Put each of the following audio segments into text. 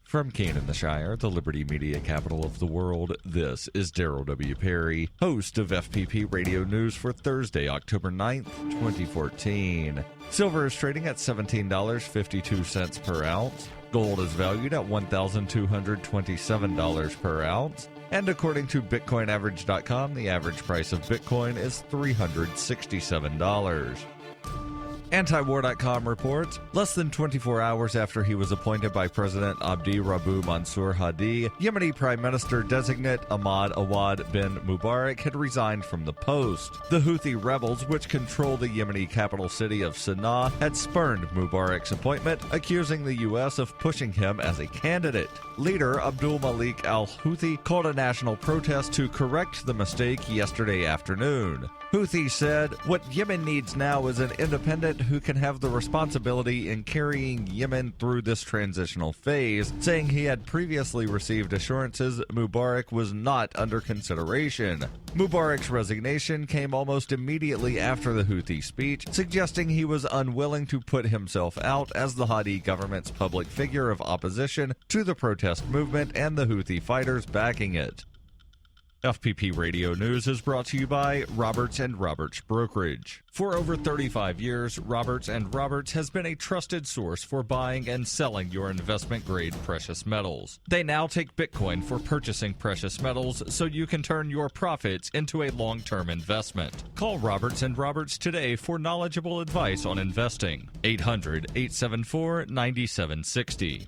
From Keene in the Shire, the Liberty Media capital of the world, this is Daryl W. Perry, host of FPP Radio News for Thursday, October 9th, 2014. Silver is trading at $17.52 per ounce. Gold is valued at $1,227 per ounce. And according to BitcoinAverage.com, the average price of Bitcoin is $367. Antiwar.com reports, less than 24 hours after he was appointed by President Abdi Rabu Mansour Hadi, Yemeni Prime Minister-designate Ahmad Awad bin Mubarak had resigned from the post. The Houthi rebels, which control the Yemeni capital city of Sana'a, had spurned Mubarak's appointment, accusing the U.S. of pushing him as a candidate. Leader Abdul Malik al-Houthi called a national protest to correct the mistake yesterday afternoon. Houthi said, "What Yemen needs now is an independent who can have the responsibility in carrying Yemen through this transitional phase," saying he had previously received assurances Mubarak was not under consideration. Mubarak's resignation came almost immediately after the Houthi speech, suggesting he was unwilling to put himself out as the Hadi government's public figure of opposition to the protest movement and the Houthi fighters backing it. FPP Radio News is brought to you by Roberts & Roberts Brokerage. For over 35 years, Roberts & Roberts has been a trusted source for buying and selling your investment-grade precious metals. They now take Bitcoin for purchasing precious metals so you can turn your profits into a long-term investment. Call Roberts & Roberts today for knowledgeable advice on investing. 800-874-9760.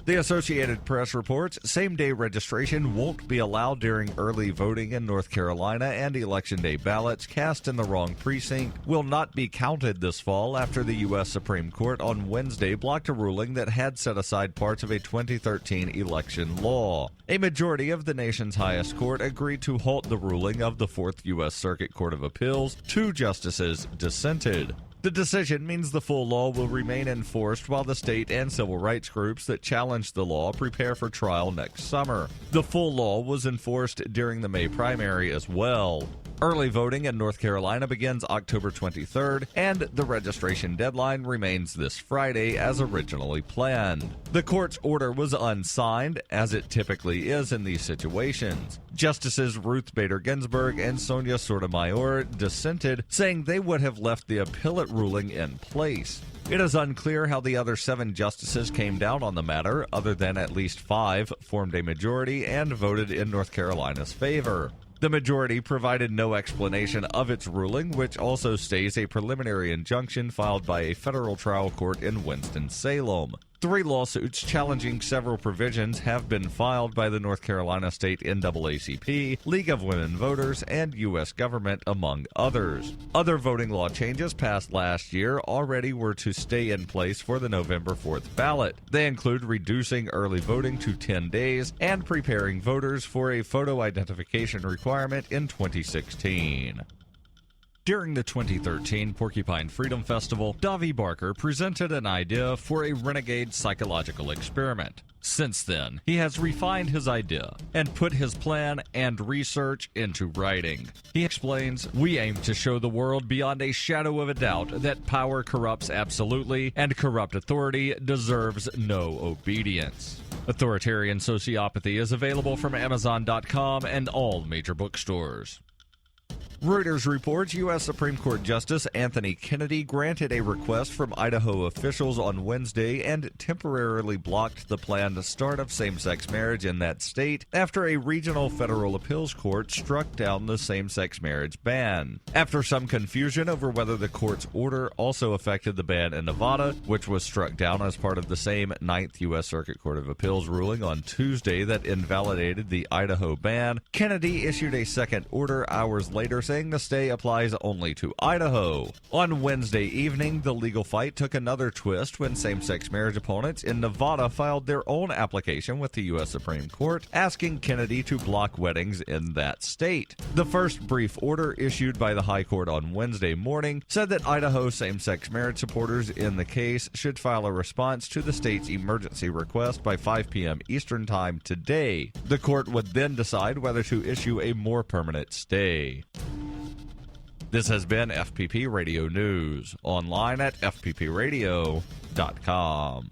The Associated Press reports same-day registration won't be allowed during early voting in North Carolina, and Election Day ballots cast in the wrong precinct will not be counted this fall after the U.S. Supreme Court on Wednesday blocked a ruling that had set aside parts of a 2013 election law. A majority of the nation's highest court agreed to halt the ruling of the Fourth U.S. Circuit Court of Appeals. 2 justices dissented. The decision means the full law will remain enforced while the state and civil rights groups that challenge the law prepare for trial next summer. The full law was enforced during the May primary as well. Early voting in North Carolina begins October 23rd, and the registration deadline remains this Friday as originally planned. The court's order was unsigned, as it typically is in these situations. Justices Ruth Bader Ginsburg and Sonia Sotomayor dissented, saying they would have left the appellate ruling in place. It is unclear how the other 7 justices came down on the matter, other than at least 5 formed a majority and voted in North Carolina's favor. The majority provided no explanation of its ruling, which also stays a preliminary injunction filed by a federal trial court in Winston-Salem. 3 lawsuits challenging several provisions have been filed by the North Carolina State NAACP, League of Women Voters, and U.S. government, among others. Other voting law changes passed last year already were to stay in place for the November 4th ballot. They include reducing early voting to 10 days and preparing voters for a photo identification requirement in 2016. During the 2013 Porcupine Freedom Festival, Davi Barker presented an idea for a renegade psychological experiment. Since then, he has refined his idea and put his plan and research into writing. He explains, "We aim to show the world beyond a shadow of a doubt that power corrupts absolutely and corrupt authority deserves no obedience." Authoritarian Sociopathy is available from Amazon.com and all major bookstores. Reuters reports U.S. Supreme Court Justice Anthony Kennedy granted a request from Idaho officials on Wednesday and temporarily blocked the planned start of same-sex marriage in that state after a regional federal appeals court struck down the same-sex marriage ban. After some confusion over whether the court's order also affected the ban in Nevada, which was struck down as part of the same 9th U.S. Circuit Court of Appeals ruling on Tuesday that invalidated the Idaho ban, Kennedy issued a second order hours later saying the stay applies only to Idaho. On Wednesday evening, the legal fight took another twist when same-sex marriage opponents in Nevada filed their own application with the U.S. Supreme Court, asking Kennedy to block weddings in that state. The first brief order issued by the High Court on Wednesday morning said that Idaho same-sex marriage supporters in the case should file a response to the state's emergency request by 5 p.m. Eastern Time today. The court would then decide whether to issue a more permanent stay. This has been FPP Radio News, online at fppradio.com.